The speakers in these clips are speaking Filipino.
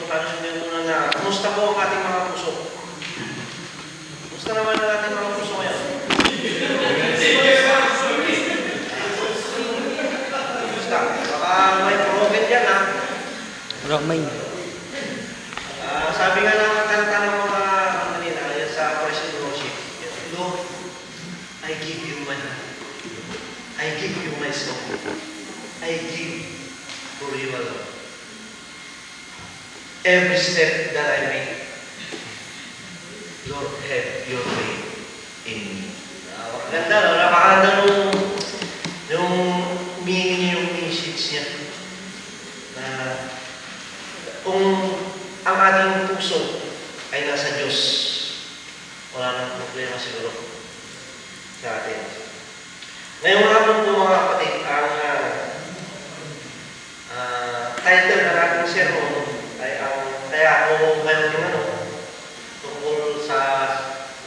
tayo sundan muna na, kumusta po ang ating mga puso? Kumusta naman ang ating mga puso ngayon? Kumusta? Baka may broken dyan, ha? May. Sabi nga ng kanta ng mga kanina, yan sa praise and worship, Lord, I give you my heart. I give you my soul. I give for you alone. Every step that I make, Lord, have your way in me. Maganda, no? Napakaganda yung meaning niya, yung message niya. Na kung ang ating puso ay nasa Diyos, wala nang problema siguro sa atin. Ngayong hapon po mga kapatid, ang title ng ating sermon ay kaya ako ngayon yung tungkol sa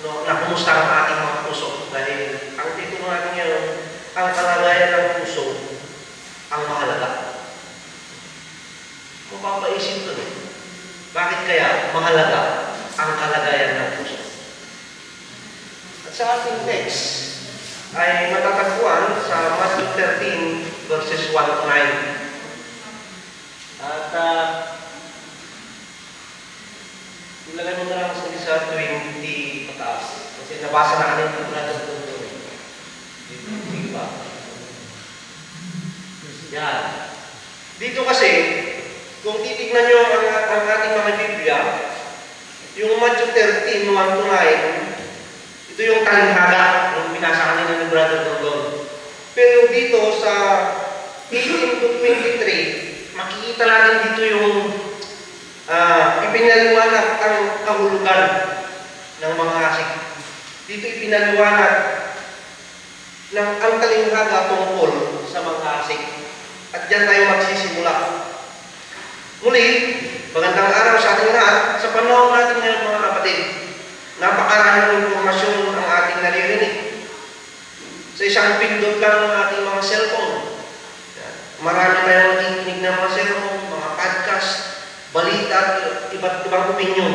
na kumusta ang ating mga puso. Dahil ang titulo natin ngayon, ang kalagayan ng puso ang mahalaga. Mapapaisip ko bakit kaya mahalaga ang kalagayan ng puso? At sa ating text ay matatagpuan sa Matthew 13 verses 1 to 9. At ilagay mo na lang sa 20 pataas. Kasi nabasa na kanina ko natin doon. Hindi ba? Yan. Dito kasi, kung titignan nyo ang ating mga Biblia, yung Matthew 13, 1 to 9, ito yung talinghaga, yung binasa kanina ng Brother Gordon. Pero dito sa 18 to 23, makikita natin dito yung ipinaliwanag ang kahulugan ng mga asik. Dito ipinaliwanag ng ang talinghaga tungkol sa mga asik. At dyan tayo magsisimula. Muli, magandang araw sa ating lahat. Sa panahon natin ngayon mga kapatid, napakaraming informasyon ang ating naririnig. Sa isang pindot lang ng ating mga cellphone, marami tayong nakikinig ng mga cellphone, mga podcast, balita at iba't ibang opinion.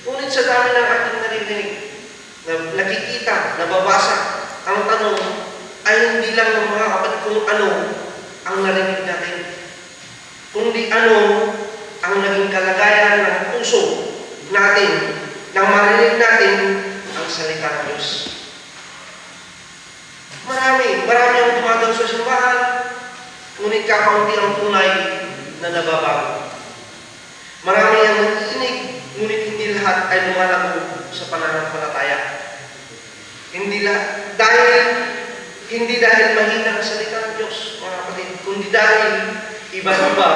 Ngunit sa dami ng ating naririnig, na nakikita, nababasa, ang tanong ay hindi lang ng mga kapatid kung ano ang narinig natin, kundi ano ang naging kalagayan ng puso natin nang marinig natin ang salita ng Diyos. Marami ang dumadaw sa simbahan, ngunit kakaunti ang tunay na nababago. Marami ang nakikinig, ngunit hindi lahat ay lumalago sa pananampalataya. Hindi dahil mahina ang salita ng Diyos, mga kapatid, kundi dahil iba-iba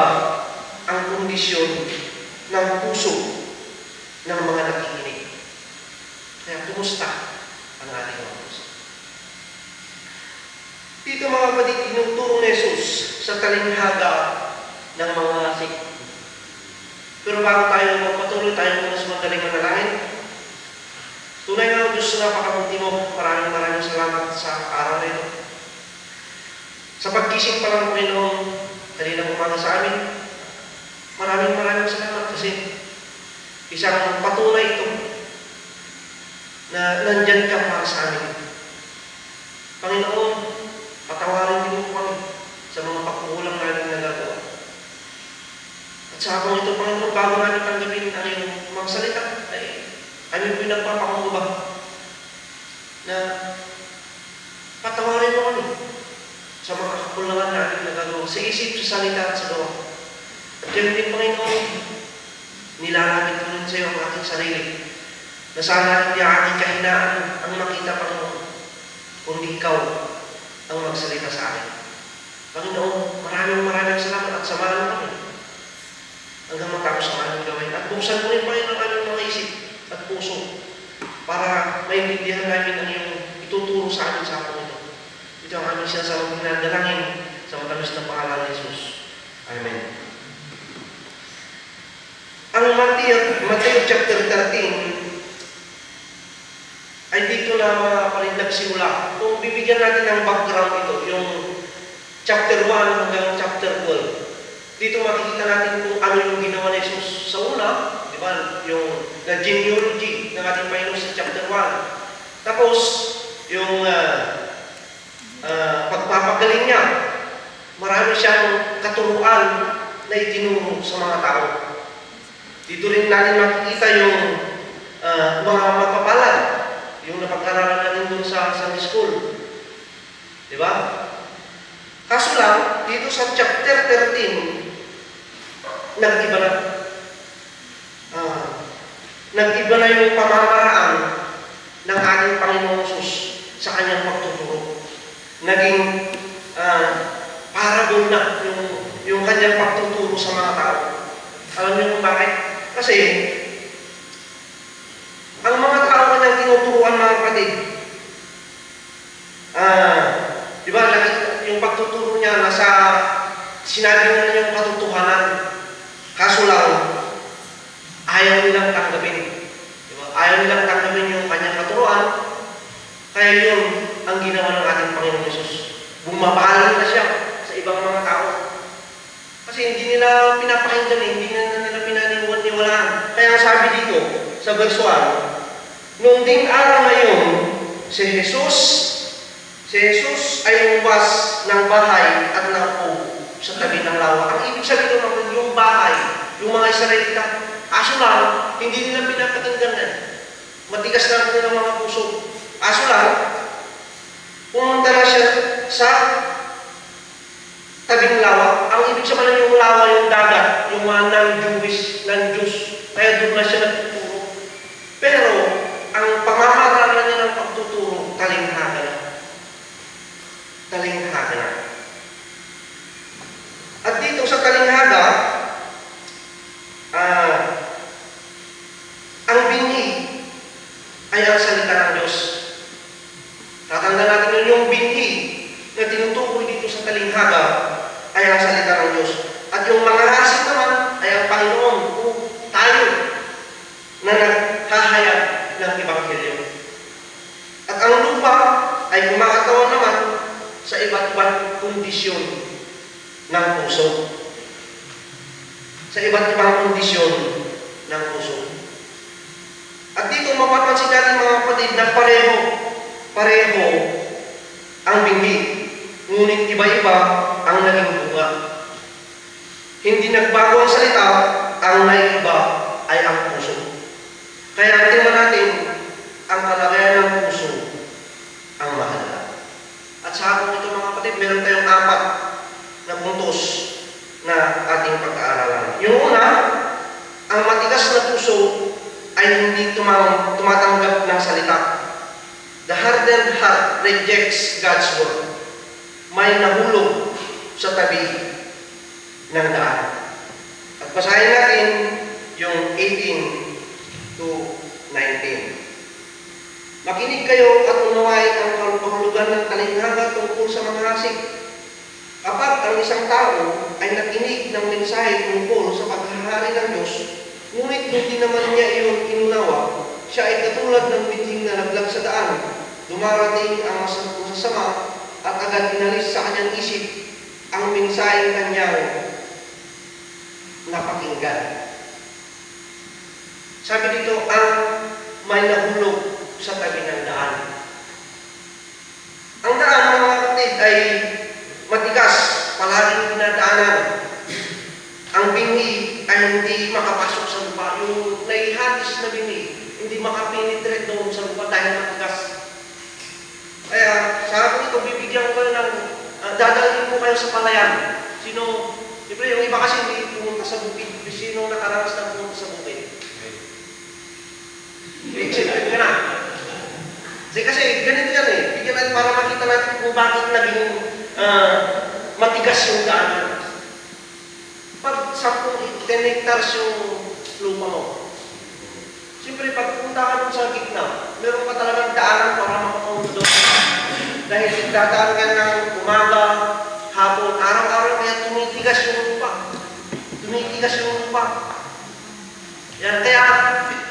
ang kondisyon ng puso ng mga nakikinig. Kaya, kumusta ang ating mga puso? Dito mga kapatid, tinuturo ni Jesus sa talinghaga ng mga asik. Pero bago tayo magpatuloy, tayo muna sa madaling manalangin. Tunay na Diyos na napakabuti mo. Maraming salamat sa araw na ito. Sa pagkising pa lang Panginoon, kaninang umaga sa amin, maraming salamat kasi isang patunay ito na nandyan ka para sa amin. Panginoon, patawarin din mo kami sa mga pagkukulang namin nagagawa. At sa habang ito, Panginoon, bago namin tanggapin ang iyong mga salita, ay kami po nagpapakumbaba na patawarin mo kami sa mga kakulangan natin nagagawa sa isip, sa salita at sa gawa. At yan din, Panginoon, nilalapit ko rin sa iyo ang aking sarili na sana hindi ang aking kahinaan ang makita, Panginoon, kundi ikaw ang magsalita sa akin. Panginoon, maraming salamat at samahan mo kami hanggang matapos ang aming gawin. At buksan mo rin, Panginoon, ang aming mga isip at puso para maintindihan namin ang iyong ituturo sa amin sa hapon ito. Ito ang aming sinasabang pinadalangin sa matamis na pangalan ni Jesus. Amen. Ang Matthew chapter 13 ay dito na mga kapatid nagsimula. Kung bibigyan natin ng background ito, yung chapter 1 hanggang chapter 12, dito makikita natin kung ano yung ginawa ni Jesus sa yung the genealogy ng ating Panginoon sa chapter 1. Tapos, yung pagpapagaling niya, marami siyang katuruan na itinuro sa mga tao. Dito rin natin makikita yung mga mapapalad, yung napag-aralan natin dun sa Sunday School. Di ba? Kaso lang, dito sa chapter 13, nag-iba na. Nag-iba na yung pamamaraan ng ating Panginoong Sus sa kanyang pagtuturo. Naging parable na yung kanyang pagtuturo sa mga tao. Alam niyo kung bakit? Kasi, ang mga tao kanyang tinuturuan, mga kapatid, di ba, yung pagtuturo niya nasa sinabi na niya yung katotohanan. Kaso lang, ayaw nilang tanggapin. Diba? Ayaw nilang tanggapin yung kanyang katuruan. Kaya yun ang ginawa ng ating Panginoon Jesus. Bumabalan na siya sa ibang mga tao. Kasi hindi nila pinapakinggan, hindi nila pinaniwalaan. Kaya sabi dito sa verse 1, noong ding araw na yun, si Jesus ay lumabas ng bahay at naupo sa tabi ng lawa. Ang ibig sabihin naman yung bahay, yung mga Israelita, aso lang, hindi nila pinapakinggan na. Matigas lang nila mga puso. Aso lang, pumunta na siya sa tabing lawa. Ang ibig sabihin yung lawa, yung dagat, yung mga non-Jews. Kaya doon na siya nagtuturo. Pero, ang pamamaraan niya ng pagtuturo, talinghaga na. Talinghaga na. At dito sa talinghaga, ang binhi ay ang salita ng Diyos. Tatanda natin yung binhi na tinutukoy dito sa talinghaga ay ang salita ng Diyos. At yung mga hasik naman ay ang Panginoon o tayo na naghahayag ng Ebanghelyo. At ang lupa ay kumakatawan naman sa iba't ibang kondisyon ng puso. Sa iba't ibang kondisyon ng puso. At dito mapapansin natin mga kapatid na pareho ang binhi. Ngunit iba-iba ang naging bunga. Hindi nagbago ang salita, ang naiiba ay ang puso. Kaya tingnan natin ang kalagayan ng puso ang mahalaga. At sa hapon ito mga kapatid, meron tayong 4 na puntos na ating pag-aaralan. Yung una, ang matigas na puso ay hindi tumatanggap ng salita. The hardened heart rejects God's word. May nahulog sa tabi ng daan. At basahin natin yung 18 to 19. Makinig kayo at unawain ang kahulugan ng talinghaga tungkol sa mga hasik. Kapag ang isang tao ay nakinig ng mensahe tungkol sa paghahari ng Diyos, ngunit hindi naman niya iyon inunawa, siya ay katulad ng biding na naglag sa daan. Dumarating ang masasama at agad inalis sa kanyang isip ang mensahe kanyang napakinggan. Sabi dito, ang may nahulog sa tabi ng daan. Ang daan, mga kapatid, ay matigas, palaging dinadaanan. Ang binhi ay hindi makapasok sa lupa. Yung naihagis na binhi, hindi makapenetrate doon sa lupa dahil matigas. Kaya, sa akin ito, bibigyan ko ng dadalhin ko kayo sa palayan. Siyempre, yung iba kasi hindi pumunta sa bukid. Sino nakaranas na pumunta sa bukid? Excited ka na. Kasi ganito yan eh. Bigyan natin para makita natin kung bakit naging matigas yung daan. Pag 10 hectares yung lupa mo, siyempre pag punta ka dun sa gitna, meron ka talagang daanan para makapunta doon. Dahil dadaan ka ng umaga, hapon, araw-araw, kaya tumitigas yung lupa. Tumitigas yung lupa. Yan, kaya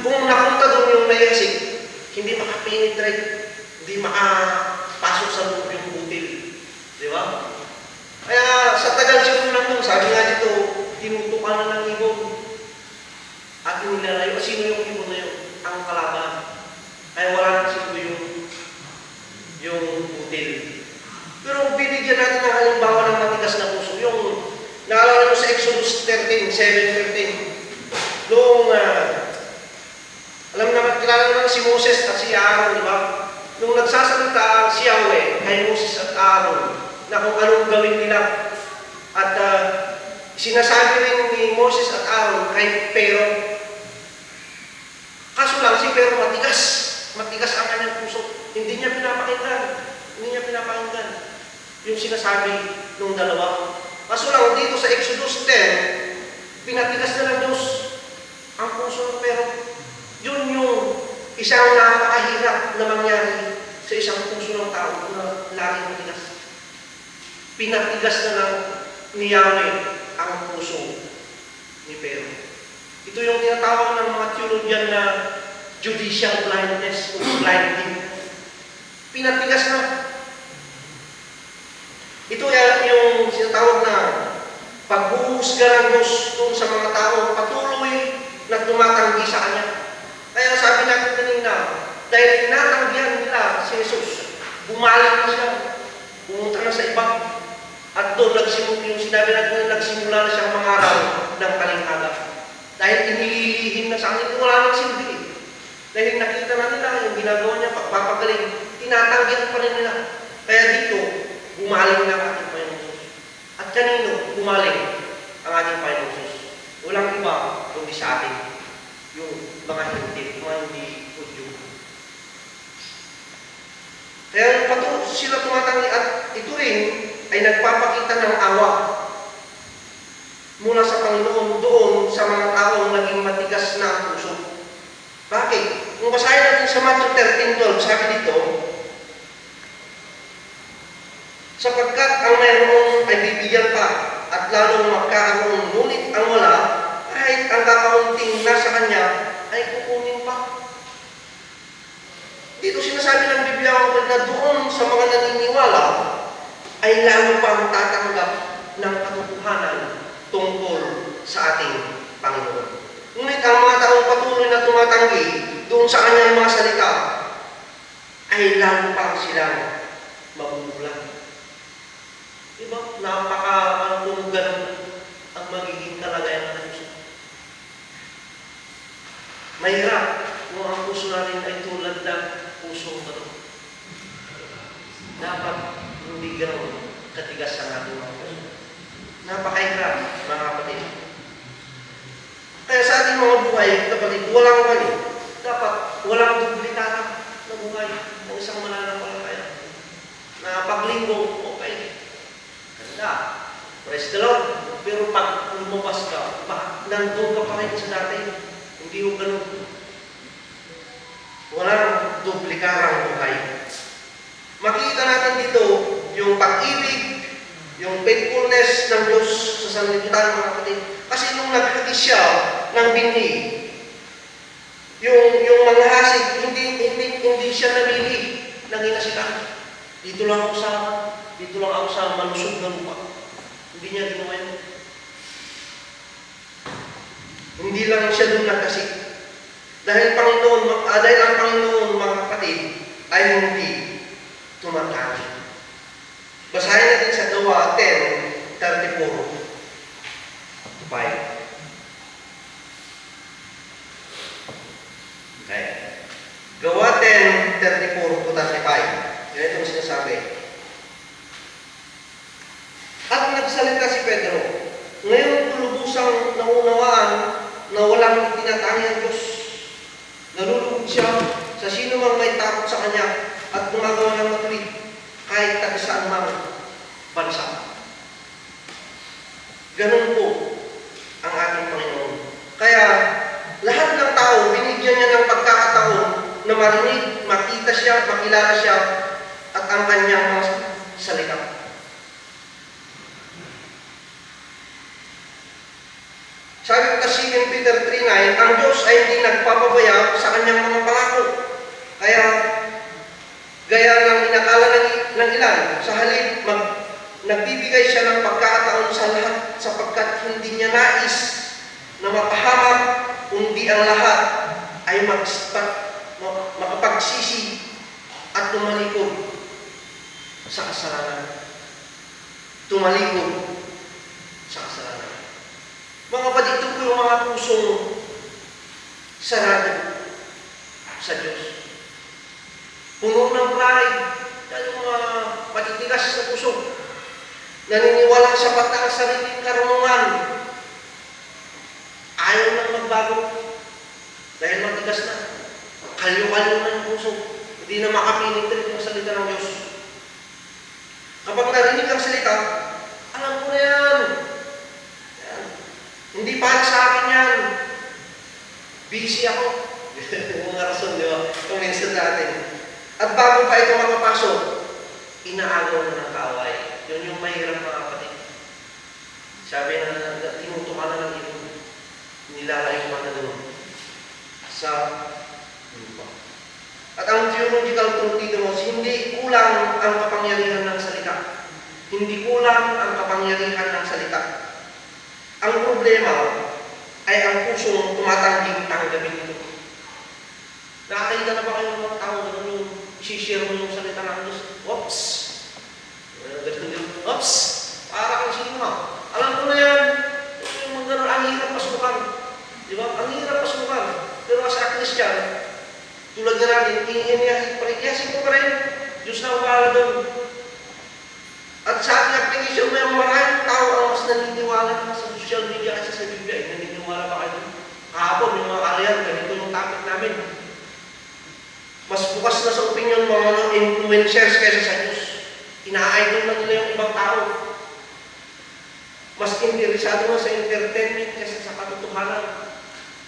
kung napunta doon yung nayasik, hindi makapenetrate, hindi makapasok sa loob yung butil. Di ba? Kaya sa tagal siguro lang doon, sabi nga dito, tinutukan na ng ibon. At inilalayo. Sino yung ibon na yun? Ang kalaban. Kaya wala na sino yung butil. Pero binigyan natin ng halimbawa ng matigas na puso. Yung naalala mo sa Exodus 13, 7:13. Noong alam naman, kilala naman si Moses at si Aaron, di ba? Nung nagsasalita si Yahweh kay Moses at Aaron na kung anong gawin nila. At sinasabi rin ni Moses at Aaron kay Pero. Kaso lang si Pero matigas. Matigas ang kanyang puso. Hindi niya pinapakinggan. Yung sinasabi ng dalawa. Kaso lang dito sa Exodus 10, pinatigas na ng Diyos ang puso ng Pero. Yun yung isang napakahirap na mangyari sa isang puso ng tao na laging matigas. Pinatigas na lang ni Yahweh ang puso ni Pero. Ito yung tinatawag ng mga theologian na judicial blindness o blinding. Pinatigas na. Ito yung sinatawag na paghuhusga ng Diyos kung sa mga tao patuloy na tumatanggi sa Kanya. Kaya sabi natin kanina, dahil tinatanggihan nila si Jesus, bumalik na siya, pumunta na sa iba. At doon yung sinabi natin na nagsimula na siyang mangaraw ng kalinghaga. Dahil inililihim na sa akin, wala nang silbi. Dahil nakita na nila yung ginagawa niya, pagpapagaling, tinatanggihan pa rin nila. Kaya dito, bumaling na ang ating Panginoon Jesus. At kanino bumaling ang ating Panginoon Jesus? Walang iba kundi sa atin. Yung mga hindi Hudyo. Kaya sila tumatanggi at ito rin ay nagpapakita ng awa mula sa Panginoon doon sa mga taong naging matigas na ang puso. Bakit? Kung basahin natin sa Matthew 13:12, sabi dito, sapagkat ang mayroon ay bibigyan pa at lalong magkakaroon, ngunit ang wala, kahit ang kakaunting nasa kanya, ay kukunin pa. Dito sinasabi ng Biblia na doon sa mga naniniwala, ay lalo pang tatanggap ng katotohanan tungkol sa ating Panginoon. Ngunit ang mga taong patuloy na tumatanggi doon sa kanyang mga salita, ay lalo pang silang mabubulan. Diba? Napaka-kung ganun ang magiging kalagayan ng puso. Mahirap kung ang puso natin ay tulad ng pusong bato. Dapat hindi ganun katigas ang ating mga puso. Napakahirap, mga kapatid. Kaya sa ating mga buhay, kapatid, walang mali. Dapat walang duplikata na buhay ng isang mananampalataya. Na paglinggo, okay. Ganda. Praise the Lord. Pero pag lumabas ka, nandun ka pa rin sa dati. Hindi mo ganun. Walang duplikarang buhay. Makikita natin dito yung pag-ibig, yung faithfulness ng Diyos sa sanlibutan, mga kapatid. Kasi nung naghati siya ng binhi, yung manghasik, hindi siya namili ng inasikan. Dito lang ako sa malusog na lupa. Hindi niya ginawa yun. Hindi lang siya doon nagkasik. Dahil ang Panginoon, mga kapatid, ay hindi tumatanggi. Basahin natin sa Gawa 10:34. 5. Okay. Gawa 10:34-35. Ganito ang sinasabi. At nagsalita si Pedro, ngayon ko lubusang naunawaan na walang itinatangi ang Diyos. Nalulugod siya sa sino mang may takot sa Kanya at gumagawa ng matuwid kahit taga saan mang bansa. Ganun po ang ating Panginoon. Kaya lahat ng tao, binigyan niya ng pagkakataon na marinig, makita siya, makilala siya at ang kanyang mga salita. Sabi ko kasi in Peter 3:9, ang Diyos ay hindi nagpapabaya sa kanyang mga pangako. Kaya, gaya ng inakala ng ilan, sa halip, nagbibigay siya ng pagkakataon sa lahat sapagkat hindi niya nais na mapahamak, kundi hindi ang lahat ay makapagsisi at tumalikod sa kasalanan. Tumalikod sa kasalanan. Mga kapatid, ito po yung mga pusong sarado sa Diyos. Puno ng pride, dahil yung mga matitigas na puso, naniniwalang sapat na ang sariling karunungan, ayaw nang magbago dahil matigas na. Kalyo-kalyo na yung puso. Hindi na makapinig rin yung salita ng Diyos. Kapag narinig ang salita, alam ko na yan. Yan. Hindi para sa akin yan. Busy ako. Yung mga rason, di ba? Kung minsan natin. At bago pa ito makapasok, inaagaw na ng kaaway. Yun yung mahirap mga kapatid. Sabi na, tinutukan na ng ibon. Nilalayo ka na doon sa lupa. At ang theological truth dito, hindi kulang ang kapangyarihan ng salita. Hindi kulang ang kapangyarihan ng salita. Ang problema ay ang pusong tumatangging tanggapin ito. Nakakita na ba kayo ng mga tao na yung isishare mo yung salita ng Diyos? Oops! Oops! Para kang sino? Alam ko na yan. Yung mga ganun, ang hirap pasukan. Di ba? Ang hirap pasukan. Pero sa Christian, tulad na natin, iyasin ko pa rin. Diyos na umahala doon. At sa ating application, may maraming tao ang mas naniniwala na sa social media kasi sa Biblia. Naniniwala pa kayo. Kahapon, yung mga karyan, ganito yung topic namin. Mas bukas na sa opinion mga influencers kaysa sa Diyos. Ina-idol na nila yung ibang tao. Mas interesado na sa entertainment kaysa sa katotohanan.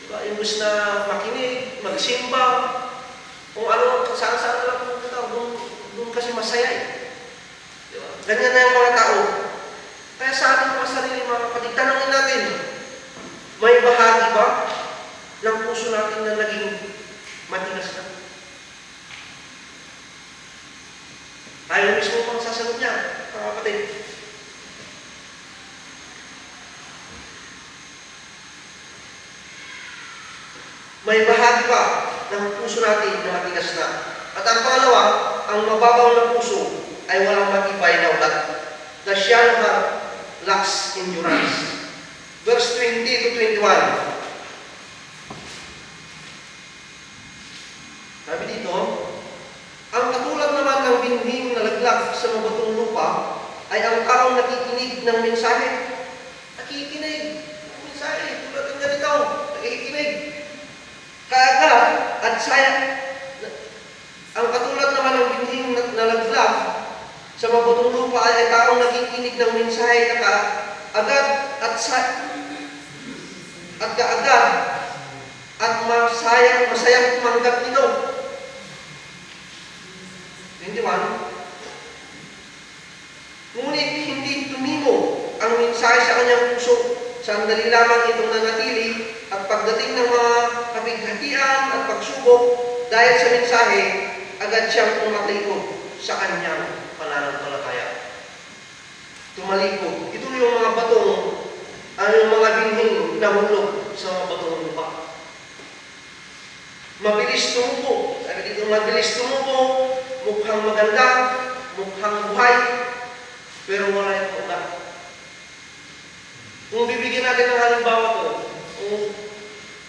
Diba? Imbes na makinig, magsimba, kung ano, saan-saan na lang pumunta, doon kasi masaya eh. Diba? Ganyan na yung mga tao. Kaya sa ating mga sarili, mga kapatid, tanongin natin, may bahagi ba ng puso natin na naging matigas na? Tayo mismo pang sasagot niya, mga kapatid. May bahagi pa ng puso natin na matigas na. At ang pangalawa, ang mababaw na puso ay walang matibay na ugat. The shallow heart lacks endurance. Verse 20 to 21. Sabi dito, ang katulad naman ng binhing na laglag sa mabatong lupa ay ang taong nakikinig ng mensahe. Nakikinig ng mensahe. Tulad ng ganito, nakikinig. Kaagad at sayang. Ang katulad naman ng binhing na laglag sa mabatong lupa ay taong nakikinig ng mensahe na kaagad at kaagad at masayang tumanggap nito. 21. Ngunit hindi tumimo ang mensahe sa kanyang puso. Sandali lamang itong nanatili at pagdating ng mga kapighatian at pagsubok dahil sa mensahe, agad siyang tumalikod sa kanyang pananampalataya. Tumalikod. Ito yung mga batong, yung mga binhing nahulog sa mga batong lupa. Mabilis tumubo. Sabi dito, mabilis tumubo, mukhang maganda, mukhang buhay, pero wala yung ugat. Kung bibigyan natin ng halimbawa ko,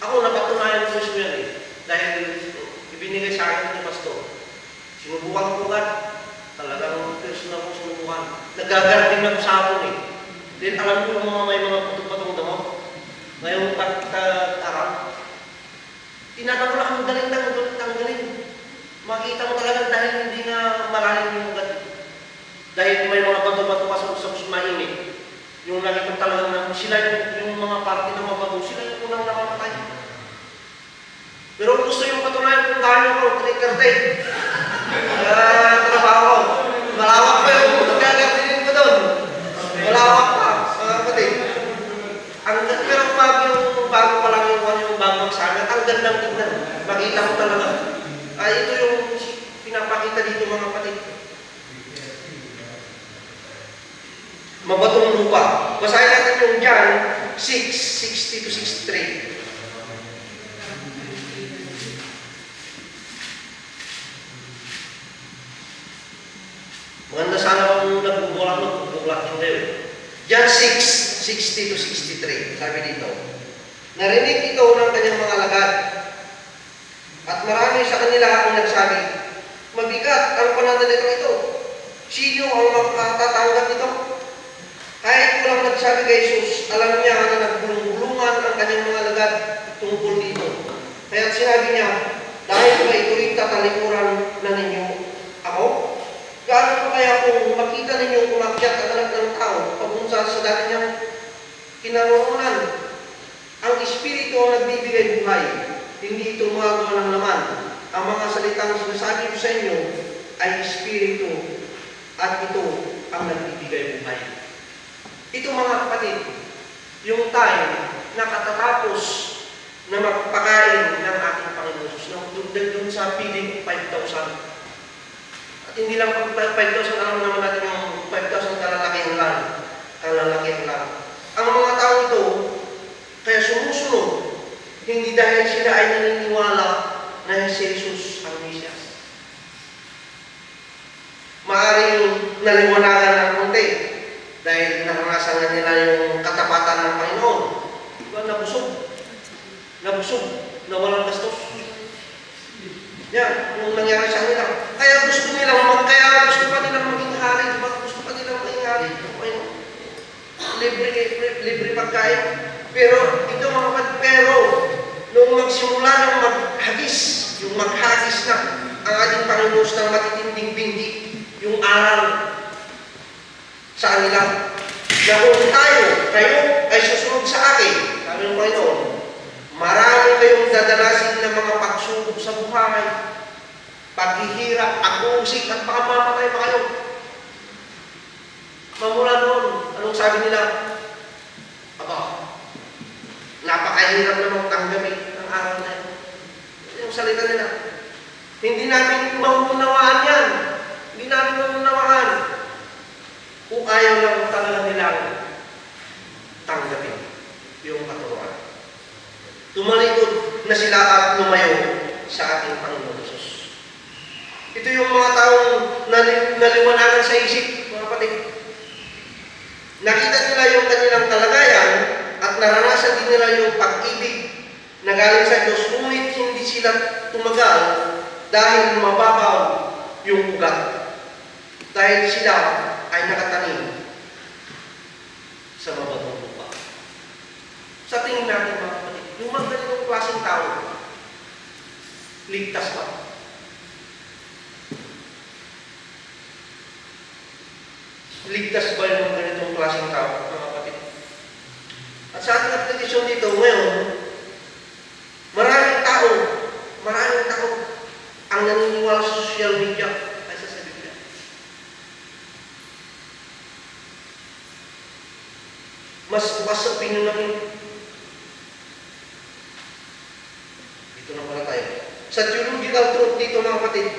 ako napatunayan ko mismo yan eh. Dahil ibinigay sa akin ng pastor. Sinubukan ko ugat. Talagang personal ko sinubukan. Nagagarding ako sa akin eh. Then alam ko yung mga may mga patong-patong damo. Ngayong araw. Tinatanggol akong galing. Makita mo talaga dahil hindi na malalim yung ugat. Dahil may mga bato-bato pa sa puso mainit. Yung nakita talaga na sila yung mga parte ng mga bato, sila yung unang namamatay. Pero gusto yung patunayan kung gaano ko, trigger-day. Trabaho ko. Malawak pa yung nagkakatinin ko doon. Malawak pa, mga kapatid. Pero bago pa lang yung bagong sagat, ang gandang tignan. Makita mo talaga. Ito yung pinapakita dito mga kapatid. Mabatong lupa. Basahin natin yung John 6:60 to 63. Maganda sana kung nagbubulat din kayo. John 6:60 to 63, sabi dito, narinig ito ng kanyang mga alagad, at marami sa kanila ang nagsabi, mabigat ang pananalita ito. Sino ang makatatanggap nito? Kahit walang nagsabi kay Jesus, alam niya na nagbulong-bulungan ang kanyang mga alagad tungkol dito. Kaya sinabi niya, dahil ba ito'y tatalikuran na ninyo ako? Gaano pa kaya kung makita ninyo umakyat ang anak ng tao papunta sa dati niyang kinaroonan? Ang Espiritu ang nagbibigay buhay, hindi ito magawa ng laman. Ang mga salitang sinasabi ko sa inyo ay Espiritu at ito ang nagbibigay buhay. Ito mga kapatid, yung time na katatapos na magpakain ng ating Panginoon Jesus, na dun sa feeding 5,000. At hindi lang 5,000, alam naman natin yung 5,000 kalalakihan lang. Ang mga tao ito, kaya sumusunod, hindi dahil sila ay naniniwala na si Jesus ang Mesiyas. Maaaring naliwanagan ng konti dahil naranasan na nila yung katapatan ng Panginoon. Diba? Nabusog, na walang gastos. Yan, yung nangyari sa kanila. Kaya gusto pa nilang maging hari. Diba? Gusto pa nilang maging hari. Libre pagkain. Pero, ito mga kapatid, nung magsimula ng maghagis na ang ating Panginoon ng matitinding bindi, yung aral sa kanila, na kung kayo ay susunod sa akin, sabi ng Panginoon, marami kayong dadanasin ng mga pagsubok sa buhay, paghihirap, pag-uusik, at baka mamatay pa kayo. Mamula noon, anong sabi nila? Napakahirap namang tanggapin ang araw na ito. Yung salita nila. Hindi namin maunawaan yan. Hindi namin maunawaan. Kung ayaw lang talaga nilang tanggapin yung katuruan. Tumalikod na sila at lumayo sa ating Panginoon Jesus. Ito yung mga taong naliwanagan sa isip, mga kapatid. Nakita nila yung kanilang kalagayan at naranasan din nila yung pag-ibig na galing sa Diyos, ngunit hindi sila tumagal dahil mababaw yung ugat. Dahil sila ay nakatanim sa mabatong lupa. Sa tingin natin mga kapatid, yung mga ganitong klaseng tao, ligtas ba? Ligtas ba yung mga ganitong klaseng tao, mga kapatid? At sa ating application dito ngayon, maraming tao ang naniniwala sa social media kaysa sa Biblia. Mas bukas sa opinion namin. Dito na pala tayo. Sa theological truth dito mga kapatid,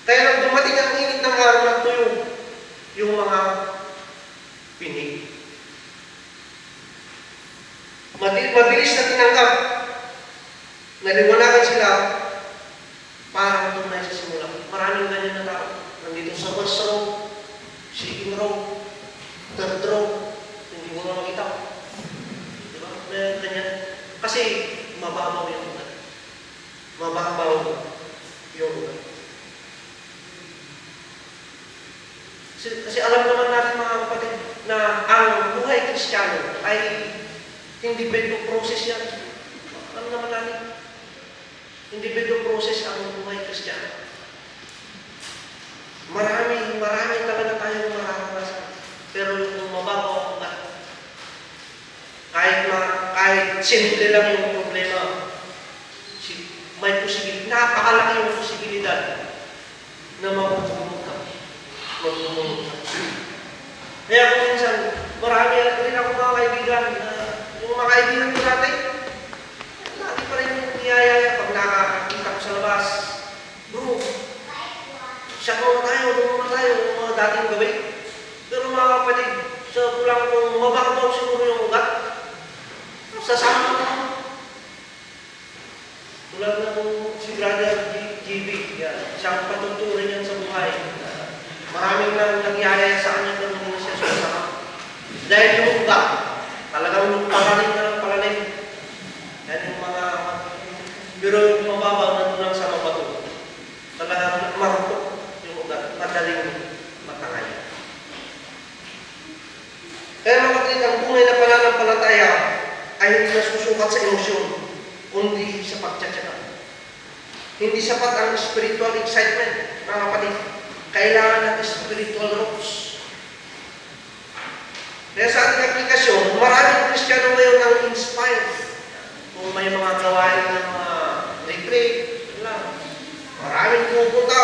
kaya nang dumating ang init ng araw na tuyo, yung mga pinig, mabilis na tinanggap, naliwanagan sila, parang tunay sa simula. Maraming ganyan na tao. Nandito sa first row, second row, third row, hindi mo na makita. Diba? May ganyan. Kasi mababaw yung ugat. Kasi alam naman natin mga kapatid na ang buhay Kristiyano ay individual process yan. Alam naman natin. Individual process ang buhay Kristiyano. Marami talaga tayong mararanasan. Pero yung mababaw ang ugat, kahit simple lang yung problema, may posibilidad, napakalaki yung posibilidad na magmumulog ka. Kaya kung minsan, marami rin ako mga kaibigan, yung mga kaibigan ko dati, lagi pa rin yung niyayaya pag nakakita ko sa labas. Bro, siya ko na tayo, yung mga dating gawin. Pero mga kapatid, sa kulang kung mababaw siguro yung ugat, sasama ko. Tulad ng si Brother GB, yan, siyang patutunan yan sa buhay. talagang nagyayaya sa kanya, pero hindi na siya sumasama. Dahil yung ugat, talagang palalim na ng palalim. Yan yung mga, pero yung mababaw na lang sa mabato, talagang marupok yung ugat, madaling matangay. Kaya mga kapatid, ang tunay na pananampalataya ay hindi nasusukat sa emosyon, kundi sa pagtsatsaga. Hindi sapat ang spiritual excitement, mga kapatid. Kailangan ng spiritual roots. Kaya sa ating aplikasyon, maraming Kristiyano ngayon ang inspired. Kung may mga gawain ng mga retreat, maraming pupunta.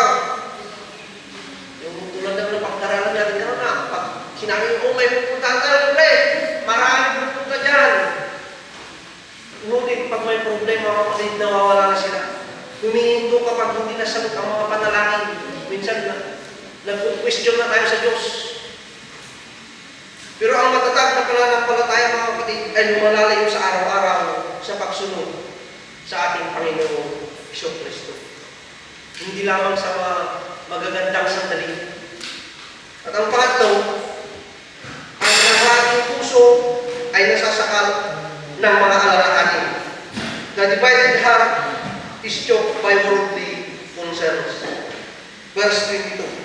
Yung tulad ng pagkaralan natin gano'n na, pag sinabi ko, may pupunta tayo, maraming pupunta dyan. Ngunit pag may problema, mga kapatid, nawawala na sila. Humihinto kapag hindi nasagot ang mga panalangin. Minsan, nag-question na tayo sa Diyos. Pero ang matatag na pananampalataya, mga kapatid, ay lumalayo sa araw-araw sa pagsunod sa ating Panginoon Jesucristo. Hindi lamang sa mga magagandang sandali. At ang pangatlo, ang ating puso ay nasasakal ng mga alalahanin. The divided heart is choked by worldly concerns. Verse 22.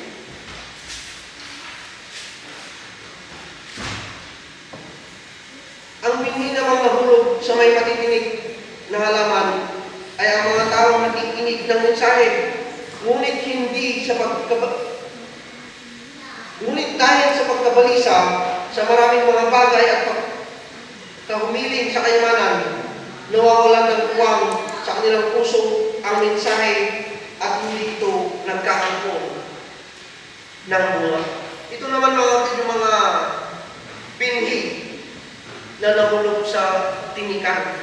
Ang binhi namang nahulog sa may matitinig na halaman ay ang mga taong nakikinig ng mensahe, ngunit dahil sa pagkabalisa sa maraming mga bagay at pagkahumiling sa kayamanan, nawawalan ng uwang sa kanilang puso ang mensahe at hindi ito nagkakaroon ng bunga. Ito naman yung mga binhi na nahulog sa tinikan.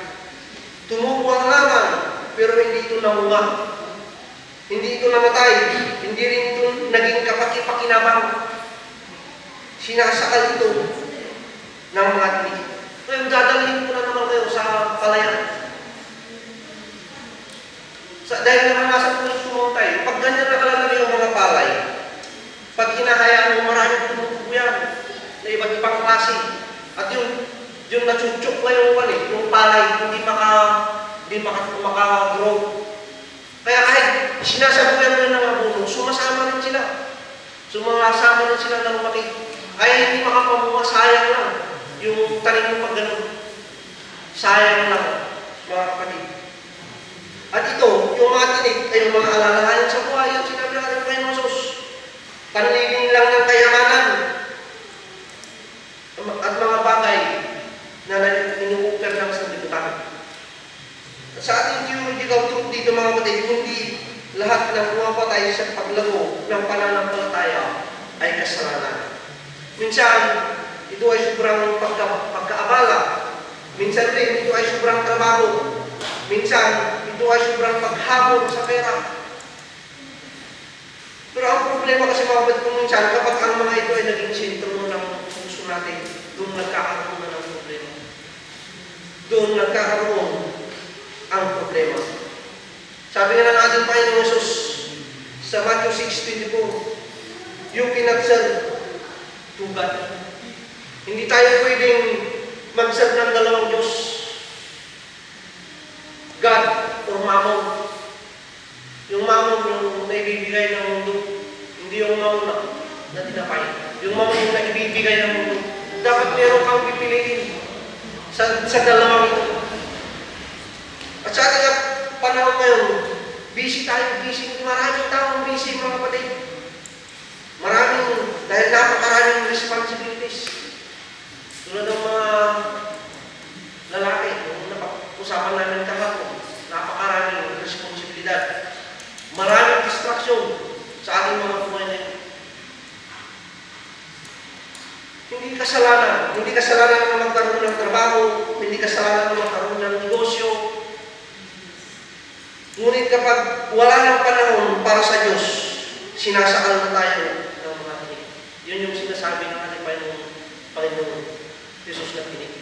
Tumubo ang laman, pero hindi ito namunga. Hindi ito namatay. Hindi rin ito naging kapaki-pakinabang. Sinasakal ito ng mga tinig. Ngayon, dadalhin ko na naman kayo sa palayan. Dahil naranasan ko yung sumuntay, pag ganyan nakalagay yung mga palay, pag hinahayaan mo, maraming tumutubo yan na iba't ibang klase. At yung natsutsuk na yung palay, hindi maka-grow. Kaya kahit sinasabuyan mo ng abono, sumasama rin sila. Sumasama rin sila ng lumaki. Kaya hindi makapamunga, sayang lang. Yung tanim mo pag ganun, sayang lang, mga kapatid. At ito, yung mga tinig ay yung mga alalahanin sa buhay, yung sinabi natin kay Jesus. Panlilin lang ng kayamanan at mga bagay na inuuper ng sanlibutan. Sa ating theological truth dito, mga kapatid, hindi lahat ng pumapatay sa paglago ng pananampalataya ay kasalanan. Minsan, ito ay sobrang pagkaabala. Minsan rin, ito ay sobrang trabaho. Minsan, ito ay sobrang paghabol sa pera. Pero ang problema kasi mga kapatid kung minsan, kapag ang mga ito ay naging sentro ng puso natin, doon nagkakaroon na ng problema. Doon nagkakaroon ang problema. Sabi nga ng ating Panginoon Jesus sa Matthew 6:24, you cannot serve two gods. Hindi tayo pwedeng mag-serve ng dalawang Diyos. God or Mammon. Yung Mammon yung naibibigay ng mundo. Hindi yung Mammon na tinapay. Yung Mammon yung naibibigay ng mundo. Dapat meron kang pipiliin sa dalawang ito. At sa ating panahon ngayon, busy tayo, busy. Maraming taong busy, mga kapatid. Maraming, dahil napakaraming responsibilities. Tulad ng mga lalaki, yung napag-usapan namin kahapon, napakaraming responsibilidad. Maraming distraction sa ating mga buhay ngayon. Hindi kasalanan na magkaroon ng trabaho, hindi kasalanan na magkaroon ng negosyo. Ngunit kapag wala ng panahon para sa Diyos, sinasakal na tayo ng mga tinig. Yun yung sinasabi ng ating Panginoon Jesus na tinig.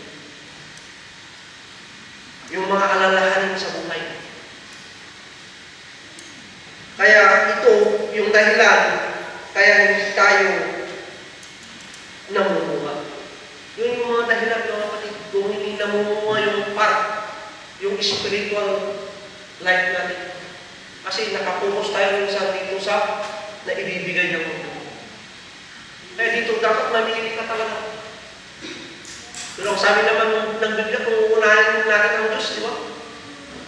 Yung mga alalahanin sa buhay. Kaya ito yung dahilan, kaya hindi tayo spiritual life natin. Kasi nakapokus tayo minsan dito sa na ibibigay ng mundo. Kaya dito dapat mamili ka talaga. Pero ang sabi naman ng Biblia, kung unahin natin ang Diyos, di ba?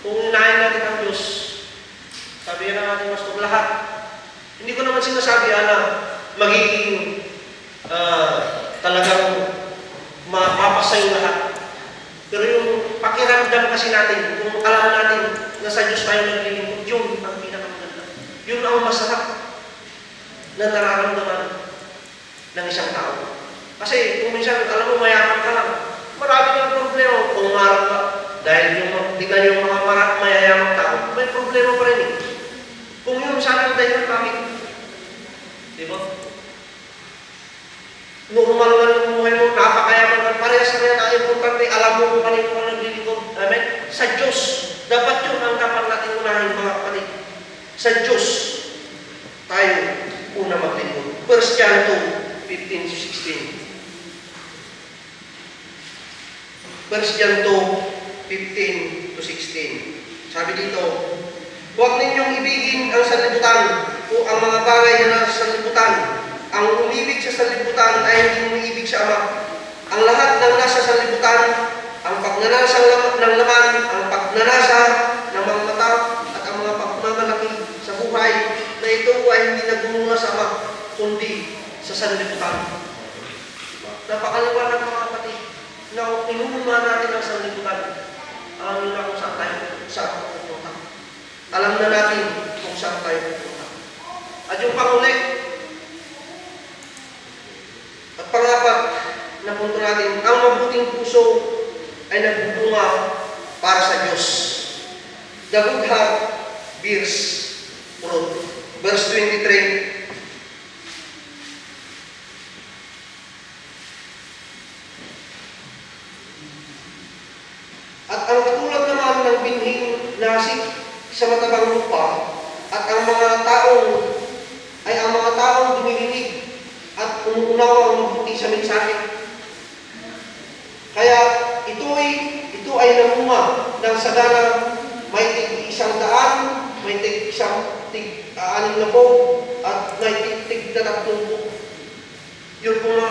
Kung unahin natin ang Diyos, sabi na natin Pastor, lahat. Hindi ko naman sinasabi na magiging talagang mapapasa yung lahat. Pero yung pakiramdam kasi natin, kung alam natin na sa Diyos tayo naglilingkod, yun ang pinakamaganda. Yun ang masarap na nararamdaman ng isang tao. Kasi kung minsan, alam mo, mayaman ka lang, marami ng problema kung marap ka. Dahil yung tingnan yung mga mayayamang tao, may problema pa rin eh. Kung yun, sana ang dahilan bakit? Diba? Normal nga ng buhay mo, napakayaman ka, parehas na yan, ang importante, alam mo kung kanino ka naglilingkod. Amen? Sa Diyos. Dapat yun ang dapat natin unahin, mga kapatid. Sa Diyos, tayo una maglingkod. 1 John 2, 15-16. 1 John 2, 15-16. Sabi dito, huwag ninyong ibigin ang sanlibutan o ang mga bagay na nasa sanlibutan. Ang umibig sa sanlibutan ay hindi umiibig sa Ama. Ang lahat ng nasa sanlibutan, ang pagnanasa ng laman, ang pagnanasa ng mga mata, at ang mga pagmamalaki sa buhay, na ito ay hindi nagmumula sa Ama, kundi sa sanlibutan. Napakaliwanag mga kapatid, na inumuma natin ang sanlibutan. Alam nyo na kung saan tayo pupunta. Alam na natin kung saan tayo pupunta. At yung pangulit, at pangapat na punto natin, ang mabuting puso ay nagbubunga para sa Diyos. The good heart bears fruit. Verse 23. At ang katulad naman ng binhing nasik sa matabang lupa, at ang mga taong dumidinig at umuunawang mabuti sa mensahe. Kaya ito ay namunga ng sagana, may tig 100, may tig 60, at may tig 30. Yun po mga,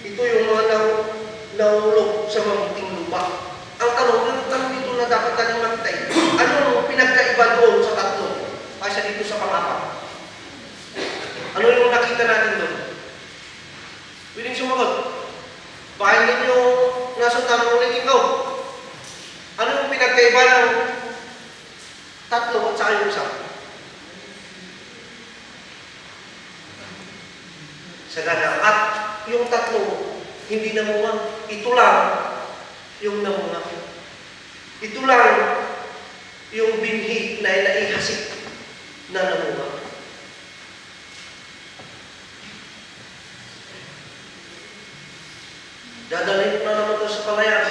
ito yung mga nahulog sa mabuting lupa. Ang tanong dito na dapat natin makita, ano pinagkaiba doon sa tatlo kaysa dito sa pangapat? Ano yung nakita natin doon? Pwedeng sumagot. Baka hindi nyo nasundan ulit ikaw. Ano yung pinagkaiba ng tatlo at saka yung isa? Sagana. At yung tatlo, hindi namunga. Ito lang yung namunga. Ito lang yung binhi na naihasik na namunga. Dadalhin na naman ito sa palayan.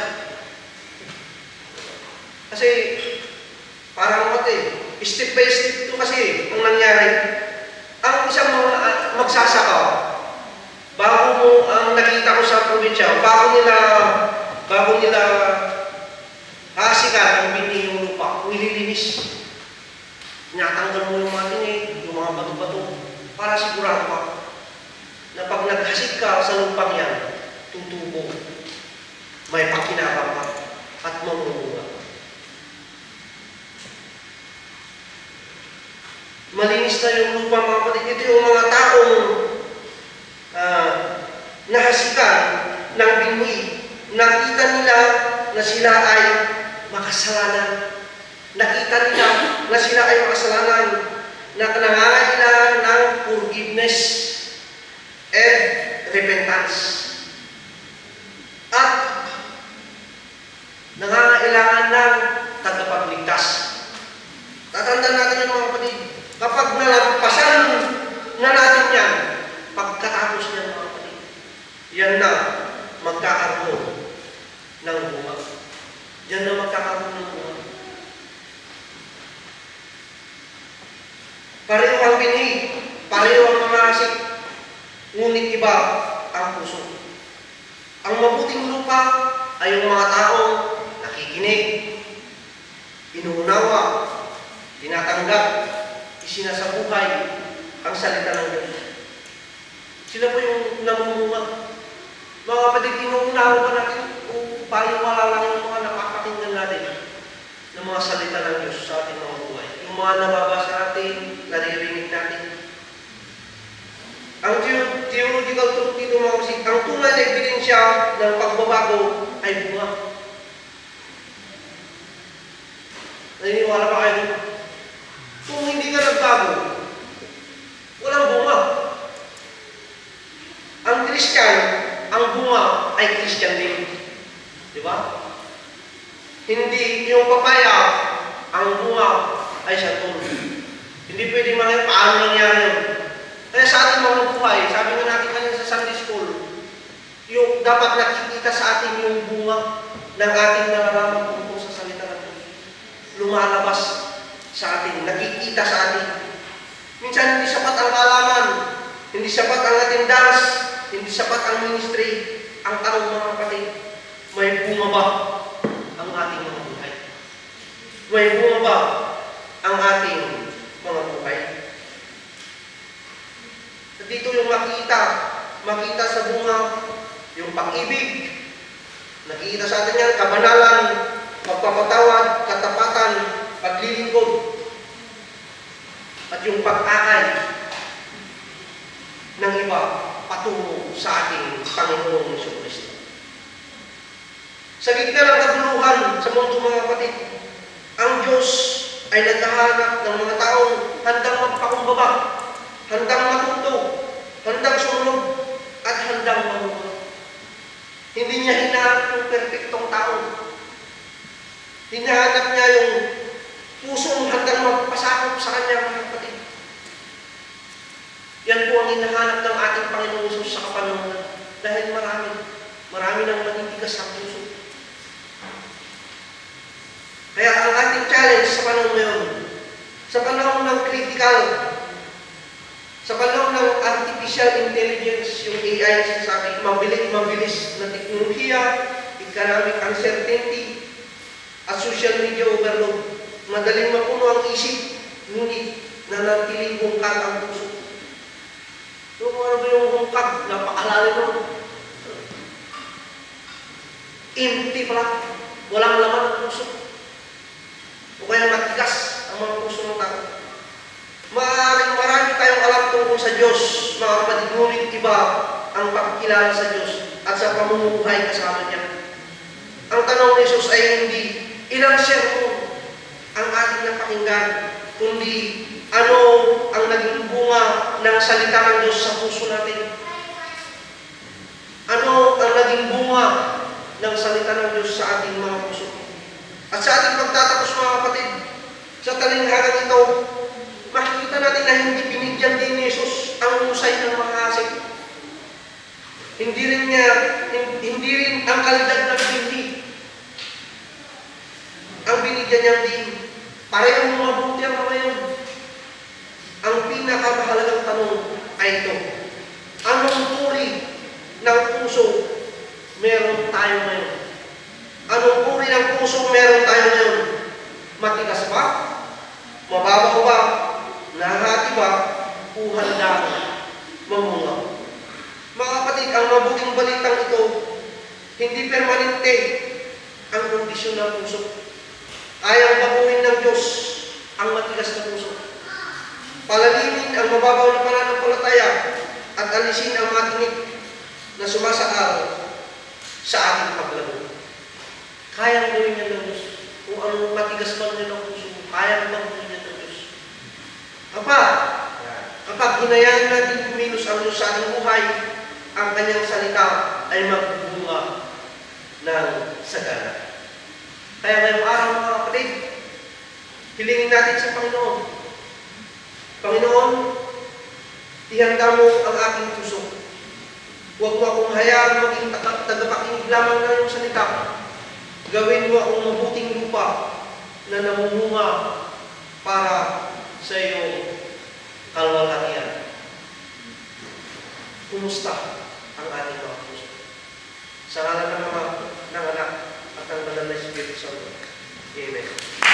Kasi, parang step by step ito kasi ang nangyari. Ang isang magsasaka, bago mo ang nakita ko sa probinsya, bago nila hasikan ang bini yung lupa, nililinis. Tinatanggal mo yung mga tinig, yung mga bato-bato, para sigurado ka na pag naghasik ka sa lupang yan, tutubo, may pakinabang ka, at mamunga. Malinis na yung lupa mga kapatid. Ito yung mga taong nahasikan ng binhi. Nakita nila na sila ay makasalanan. Nakita nila na sila ay makasalanan, na nangangailangan ng forgiveness and repentance. At nangangailangan ng tagapagligtas. Tatandaan natin yung mga kapatid, kapag nalampasan na natin yan, pagkatapos niyan mga kapatid, yan na magkakaroon ng bunga. Yan na magkakaroon ng bunga. Pareho ang binhi, pareho ang mga asik, ngunit iba ang puso. Ang mabuting lupa ay yung mga taong nakikinig nakikinig, inuunawa, tinatanggap, isinasabuhay ang salita ng Diyos. Sila po yung namumunga. Mga kapatid, inuunawa ba natin o baliwala lang yung mga napapakinggan natin ng mga salita ng Diyos sa ating mga buhay? Yung mga nababasa natin, naririnig natin. Ang theological truth dito mga kapatid, ang tunay na ebidensya ng pagbabago ay bunga. Naniniwala pa kayo dito? Kung hindi ka nagbago, walang bunga. Ang Christian, ang bunga ay Christian din. Di ba? Hindi yung papaya, ang bunga ay santol. Hindi pwede mga paano nangyari yun. Kaya sa ating mga buhay, sabi nga natin kanina sa Sunday School, yung dapat nakikita sa atin yung bunga ng ating nalalaman tungkol sa salita ng Diyos. Lumalabas sa atin, nakikita sa atin. Minsan hindi sapat ang kaalaman, hindi sapat ang attendance, hindi sapat ang ministry. Ang tanong mga kapatid, may bunga ba ang ating mga buhay? May bunga ba ang ating mga buhay? At dito yung makita sa bunga, yung pag-ibig. Nakikita sa atin yan, kabanalan, pagpapatawad, katapatan, paglilingkod, at yung pag-akay ng iba patungo sa ating Panginoong Jesucristo. Sa gitna ng kaguluhan sa mundo mga kapatid, ang Diyos ay naghahanap ng mga taong handang magpakumbaba, handang matuto, handang sumunod, at handang mamunga. Hindi niya hinahanap yung perfectong tao. Hinahanap niya yung pusong handang magpasakop sa kanya mga kapatid. Yan po ang hinahanap ng ating Panginoong Hesus sa kapanahunan. Dahil marami nang matitigas ang puso. Kaya ang ating challenge sa panahon ngayon, sa panahon ng critical, sa panahon ng artificial intelligence, yung AI na sinasabi, mabilis na teknolohiya, economic uncertainty, at social media overload, madaling mapuno ang isip, ngunit nanatiling bungkag ang puso. Yung ano ba yung bungkag? Napakalalim mo. Empty pala. Walang laman ang puso. O kaya matigas ang mga puso ng tao. Marami tayong alam tungkol sa Diyos, mga kapatid, ngunit iba ang pagkilala sa Diyos at sa pamumuhay kasama niya. Ang tanong ni Jesus ay hindi ilang sermon ang ating napakinggan, kundi ano ang naging bunga ng salita ng Diyos sa puso natin. Ano ang naging bunga ng salita ng Diyos sa ating mga puso. At sa ating pagtatapos mga kapatid, sa talinghagang ito, makikita natin na hindi binigyan din ni Jesus ang husay ng mga asik. Hindi rin ang kalidad ng binhi ang binigyan niyang din. Parehong mabuti ang mga yun. Ang pinakamahalagang tanong ay ito. Anong uri ng puso meron tayo ngayon? Anong uri ng puso meron tayo ngayon? Matigas ba? Mababaw ba? Nahati ba? O handa mamunga? Mga kapatid, ang mabuting balitang ito, hindi permanente ang kondisyon ng puso. Ayaw baguhin ng Diyos ang matigas na puso. Palalimin ang mababaw na pananampalataya at alisin ang matinik na sumasakal sa ating paglago. Kayang gawin niya ng Diyos. Kung anong matigas man niya ng puso, kayang baguhin niya ng Diyos. Kapag hinayaan natin kumilos ang Diyos sa ating buhay, ang kanyang salita ay magbubunga ng sagana. Kaya ngayong araw mga kapatid, hilingin natin sa Panginoon. Panginoon, ihanda mo ang aking puso. Huwag mo akong hayaan maging tagapakinig lamang ng iyong salita. Gawin mo akong mabuting lupa na namumunga para sa iyong kalwalhatian. Kumusta ang ating mga puso? Sa ngalan ng Ama, ng Anak, at ng Banal na Espiritu Santo. Amen.